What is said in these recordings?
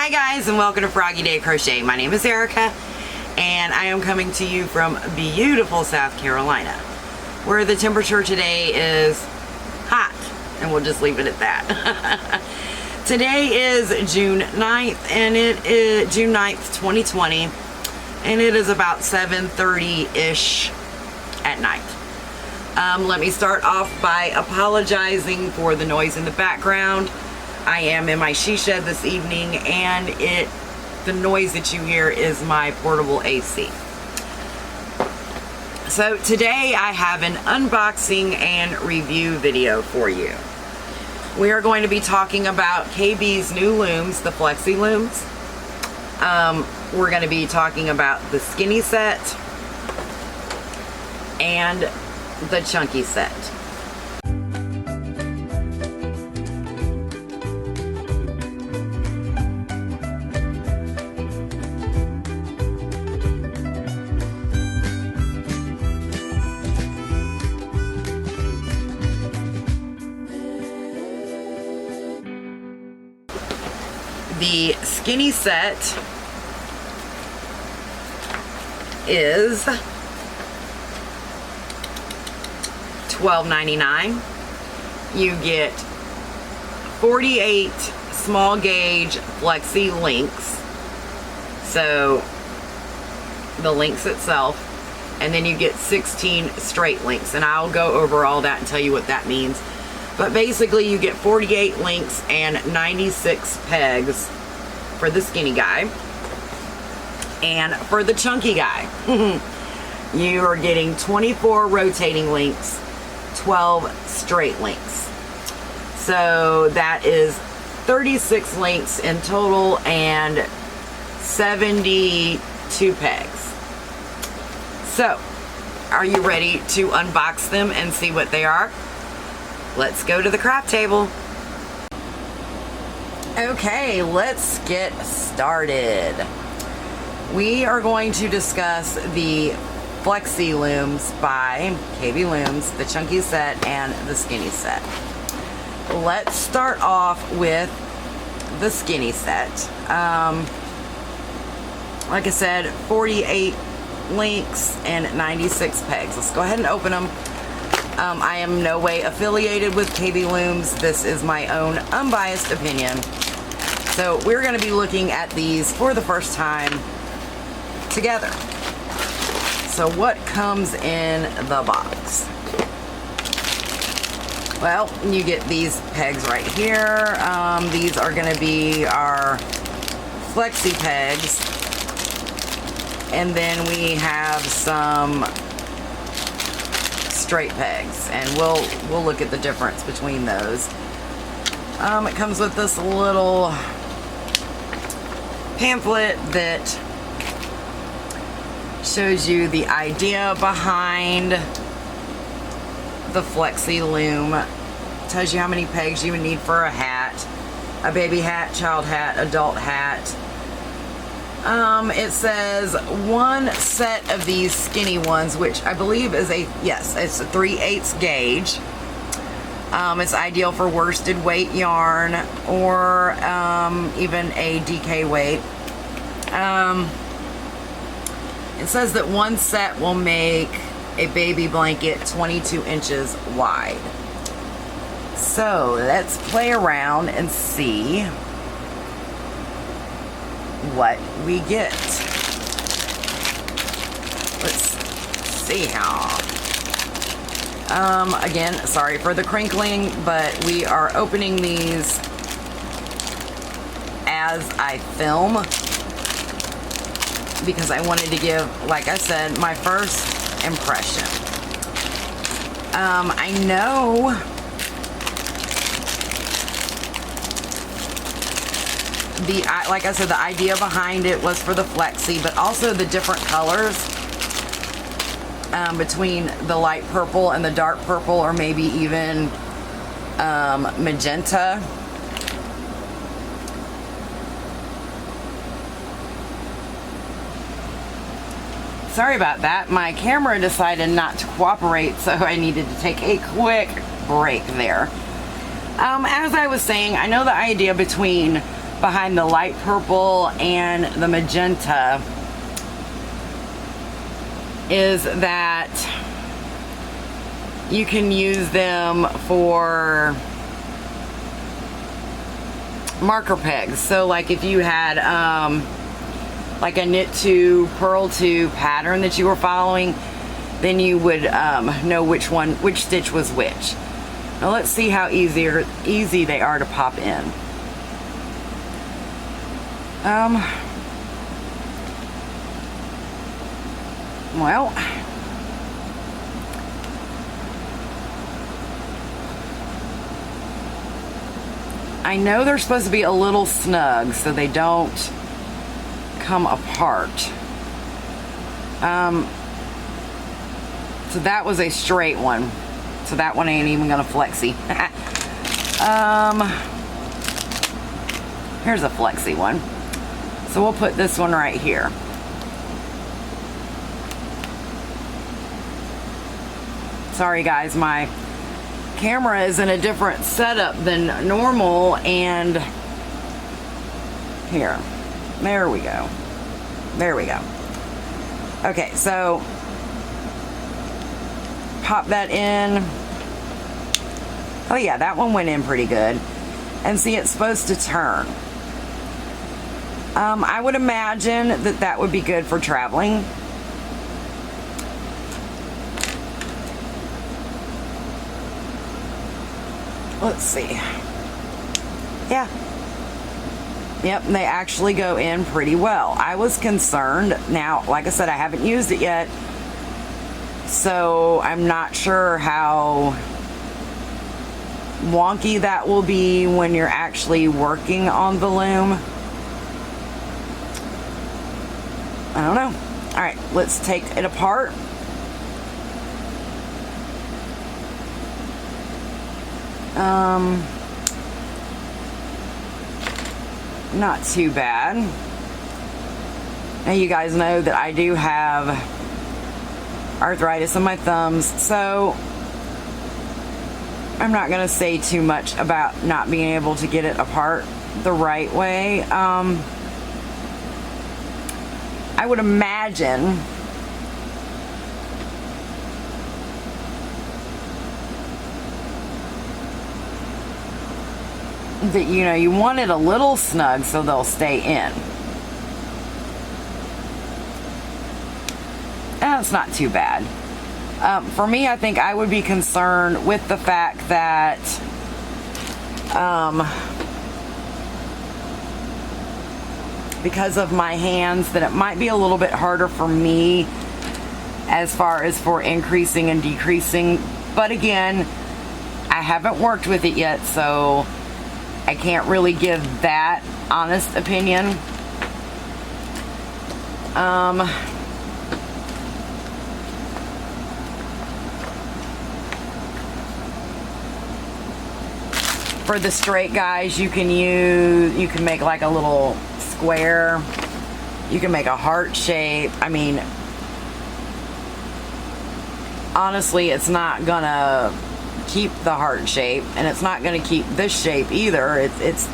Hi guys, and welcome to Froggy Day Crochet. My name is Erica and I am coming to you from beautiful South Carolina, where the temperature today is hot, and we'll just leave it at that. Today is June 9th and it is June 9th 2020, and it is about 7:30-ish at night. Let me start off by apologizing for the noise in the background. I am in my she shed this evening, and the noise that you hear is my portable AC. So today I have an unboxing and review video for you. We are going to be talking about KB's new looms, the Flexee Looms. We're going to be talking about the skinny set and the chunky set. The skinny set is $12.99. You get 48 small gauge Flexee links, so the links itself, and then you get 16 straight links, and I'll go over all that and tell you what that means. But basically you get 48 links and 96 pegs for the skinny guy. And for the chunky guy, you are getting 24 rotating links, 12 straight links. So that is 36 links in total and 72 pegs. So, are you ready to unbox them and see what they are? Let's go to the craft table. Okay, let's get started. We are going to discuss the Flexee Looms by KB Looms, the chunky set and the skinny set. Let's start off with the skinny set. Like I said, 48 links and 96 pegs. Let's go ahead and open them. I am no way affiliated with KB Looms. This is my own unbiased opinion. So we're going to be looking at these for the first time together. So what comes in the box? Well, you get these pegs right here. These are going to be our Flexee pegs. And then we have some straight pegs, and we'll look at the difference between those. It comes with this little pamphlet that shows you the idea behind the Flexee Loom. It tells you how many pegs you would need for a hat, a baby hat, child hat, adult hat. It says one set of these skinny ones, which I believe is it's a 3/8 gauge. It's ideal for worsted weight yarn or even a DK weight. It says that one set will make a baby blanket 22 inches wide. So let's play around and see what we get. Let's see how. Again, sorry for the crinkling, but we are opening these as I film because I wanted to give, like I said, my first impression. I know like I said, the idea behind it was for the Flexee, but also the different colors between the light purple and the dark purple, or maybe even magenta. Sorry about that. My camera decided not to cooperate, so I needed to take a quick break there. As I was saying, I know the idea between behind the light purple and the magenta is that you can use them for marker pegs. So like if you had like a knit to purl to pattern that you were following, then you would know which stitch was which. Now let's see how easy they are to pop in. Well, I know they're supposed to be a little snug so they don't come apart. So that was a straight one. So that one ain't even gonna flexie. Here's a flexie one. So we'll put this one right here. Sorry guys, my camera is in a different setup than normal, and here, there we go. There we go. Okay, so pop that in. Oh yeah, that one went in pretty good. And see, it's supposed to turn. I would imagine that that would be good for traveling. Let's see. Yeah. Yep, they actually go in pretty well. I was concerned. Now, like I said, I haven't used it yet, so I'm not sure how wonky that will be when you're actually working on the loom. I don't know. All right, let's take it apart. Not too bad. Now you guys know that I do have arthritis in my thumbs, so I'm not gonna say too much about not being able to get it apart the right way. I would imagine that, you know, you want it a little snug so they'll stay in. That's not too bad. For me, I think I would be concerned with the fact that because of my hands, that it might be a little bit harder for me as far as for increasing and decreasing. But again, I haven't worked with it yet, so I can't really give that honest opinion. For the straight guys, you can make like a little square. You can make a heart shape. I mean, honestly, it's not gonna keep the heart shape, and it's not going to keep this shape either. It's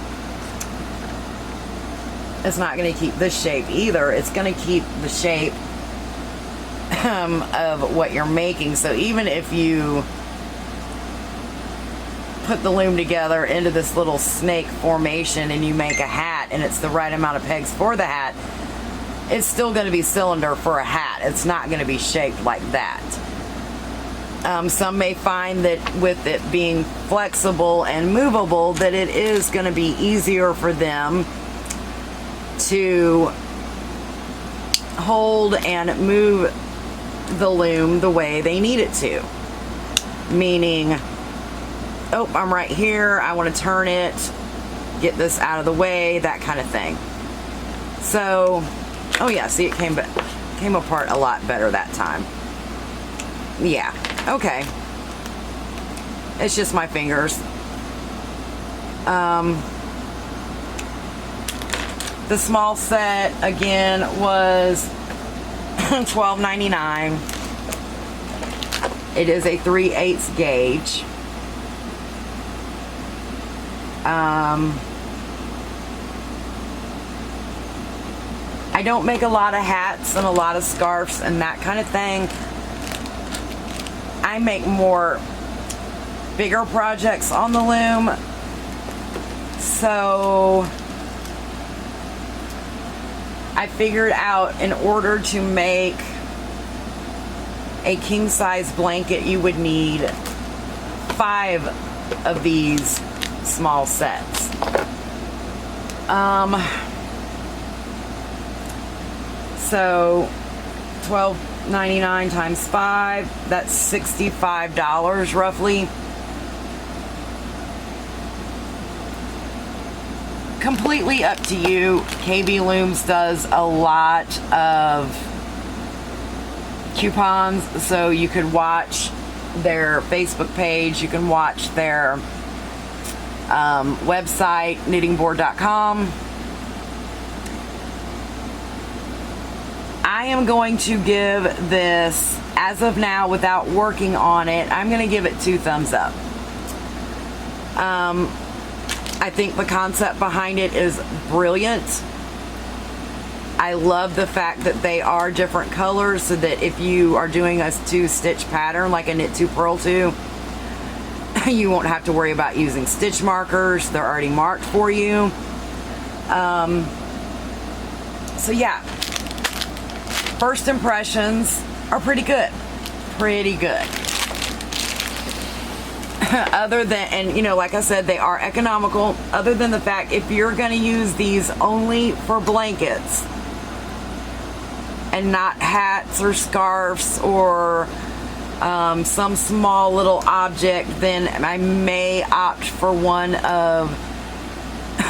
not going to keep this shape either. It's going to keep the shape of what you're making. So even if you put the loom together into this little snake formation and you make a hat, and it's the right amount of pegs for the hat, it's still going to be cylinder for a hat. It's not going to be shaped like that. Some may find that with it being flexible and movable, that it is going to be easier for them to hold and move the loom the way they need it to. Meaning, oh, I'm right here, I want to turn it, get this out of the way, that kind of thing. So, oh yeah, see, it came apart a lot better that time. Yeah. Okay, it's just my fingers. The small set again was $12.99. It is a 3/8 gauge. I don't make a lot of hats and a lot of scarves and that kind of thing. I make more bigger projects on the loom. So I figured out, in order to make a king size blanket, you would need 5 of these small sets. So $12.99 times 5, that's $65 roughly. Completely up to you. KB Looms does a lot of coupons, so you could watch their Facebook page, you can watch their website, knittingboard.com. I am going to give this, as of now, without working on it, I'm going to give it 2 thumbs up. I think the concept behind it is brilliant. I love the fact that they are different colors, so that if you are doing a 2-stitch pattern, like a knit 2 purl 2, you won't have to worry about using stitch markers. They're already marked for you. So yeah, first impressions are pretty good. Pretty good. Other than, and you know, like I said, they are economical. Other than the fact, if you're going to use these only for blankets and not hats or scarves or some small little object, then I may opt for one of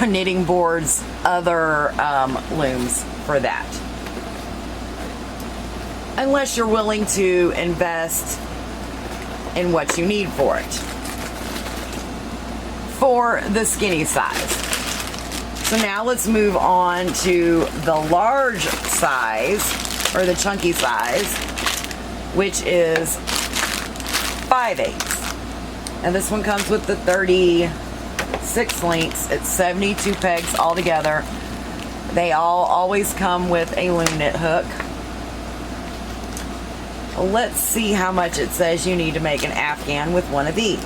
Knitting Board's other looms for that. Unless you're willing to invest in what you need for it. For the skinny size. So now let's move on to the large size, or the chunky size, which is 5/8. And this one comes with the 36 links. It's 72 pegs altogether. They all always come with a loom knit hook. Let's see how much it says you need to make an Afghan with one of these.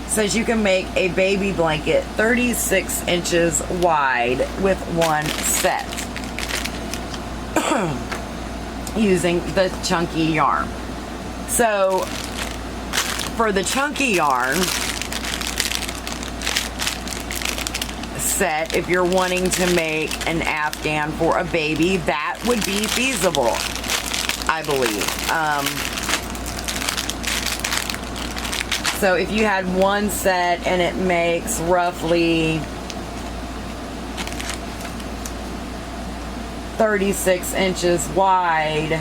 It says you can make a baby blanket 36 inches wide with one set using the chunky yarn. So for the chunky yarn set, if you're wanting to make an Afghan for a baby, that would be feasible, I believe. So if you had one set and it makes roughly 36 inches wide,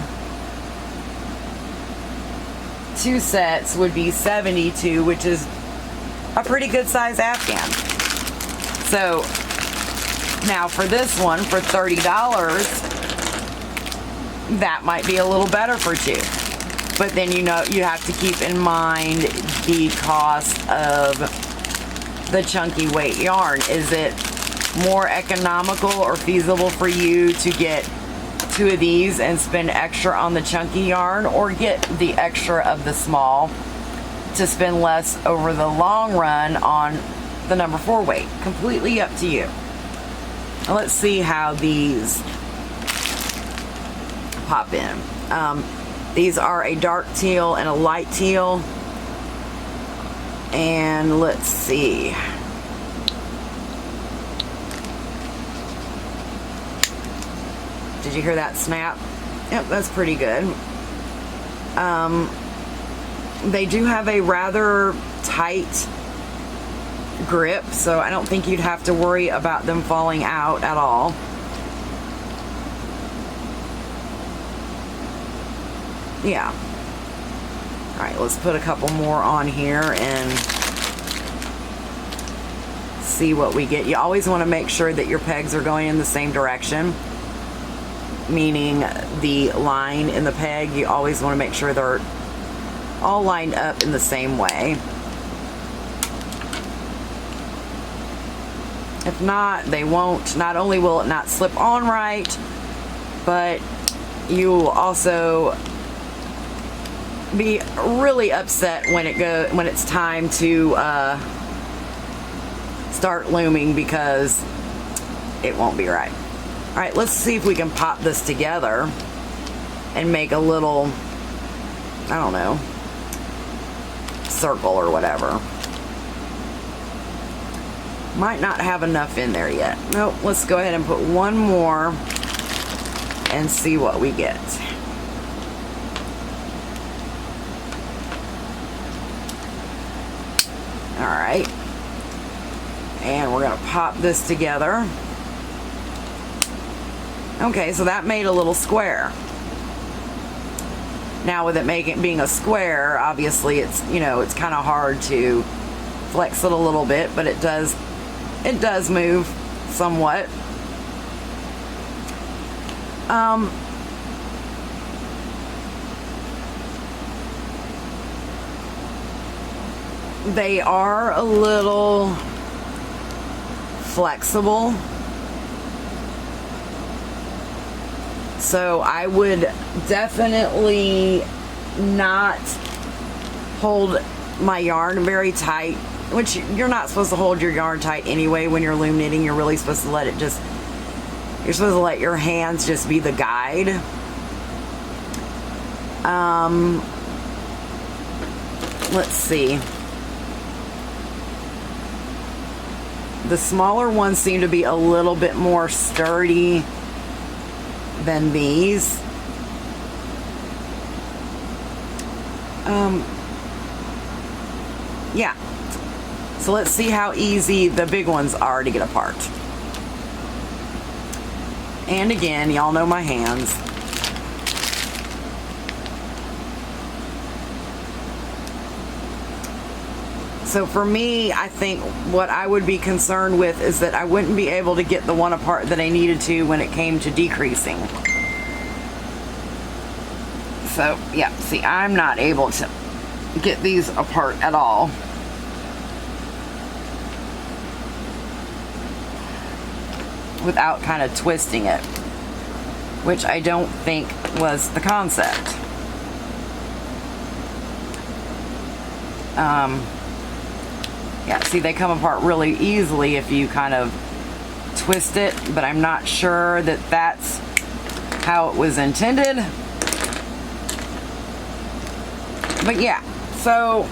2 sets would be 72, which is a pretty good size Afghan. So now for this one, for $30, that might be a little better for 2. But then, you know, you have to keep in mind the cost of the chunky weight yarn. Is it more economical or feasible for you to get 2 of these and spend extra on the chunky yarn, or get the extra of the small to spend less over the long run on the number 4 weight? Completely up to you. Now let's see how these pop in. These are a dark teal and a light teal. And let's see. Did you hear that snap? Yep, that's pretty good. They do have a rather tight grip, so I don't think you'd have to worry about them falling out at all. Yeah. All right, let's put a couple more on here and see what we get. You always want to make sure that your pegs are going in the same direction, meaning the line in the peg, you always want to make sure they're all lined up in the same way. If not, they won't. Not only will it not slip on right, but you will also be really upset when it's time to start looming, because it won't be right. All right, let's see if we can pop this together and make a little, I don't know, circle or whatever. Might not have enough in there yet. Nope, let's go ahead and put one more and see what we get. All right, and we're gonna pop this together. Okay, so that made a little square. Now with it being a square, obviously it's, you know, it's kind of hard to flex it a little bit, but it does move somewhat. They are a little flexible, so I would definitely not hold my yarn very tight, which you're not supposed to hold your yarn tight anyway when you're loom knitting. You're really supposed to let your hands just be the guide. Let's see. The smaller ones seem to be a little bit more sturdy than these. Yeah. So let's see how easy the big ones are to get apart. And again, y'all know my hands. So for me, I think what I would be concerned with is that I wouldn't be able to get the one apart that I needed to when it came to decreasing. So yeah, see, I'm not able to get these apart at all. Without kind of twisting it, which I don't think was the concept. Yeah, see, they come apart really easily if you kind of twist it, but I'm not sure that that's how it was intended. But yeah, so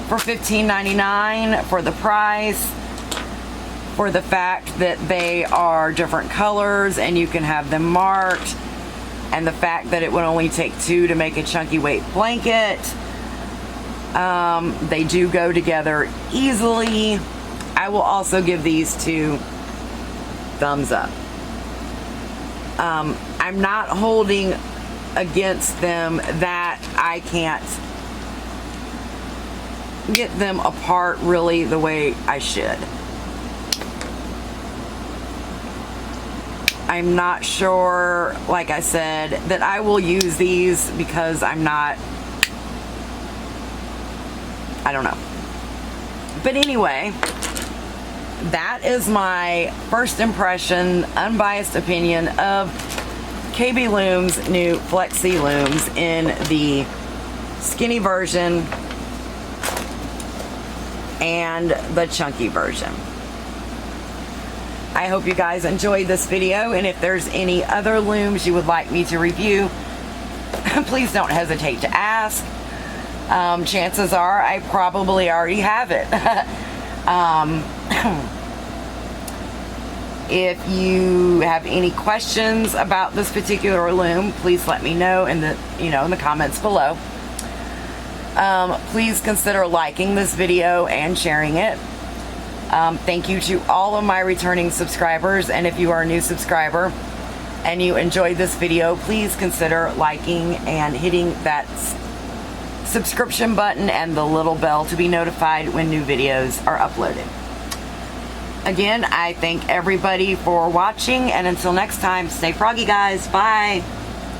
for $15.99 for the price, for the fact that they are different colors and you can have them marked, and the fact that it would only take 2 to make a chunky weight blanket. They do go together easily. I will also give these 2 thumbs up. I'm not holding against them that I can't get them apart really the way I should. I'm not sure, like I said, that I will use these because I don't know. But anyway, that is my first impression, unbiased opinion of KB Loom's new Flexee Looms in the skinny version and the chunky version. I hope you guys enjoyed this video, and if there's any other looms you would like me to review, please don't hesitate to ask. Chances are I probably already have it. If you have any questions about this particular loom, please let me know in the comments below. Please consider liking this video and sharing it. Thank you to all of my returning subscribers, and if you are a new subscriber and you enjoyed this video, please consider liking and hitting that subscription button and the little bell to be notified when new videos are uploaded. Again, I thank everybody for watching, and until next time, stay froggy, guys. Bye.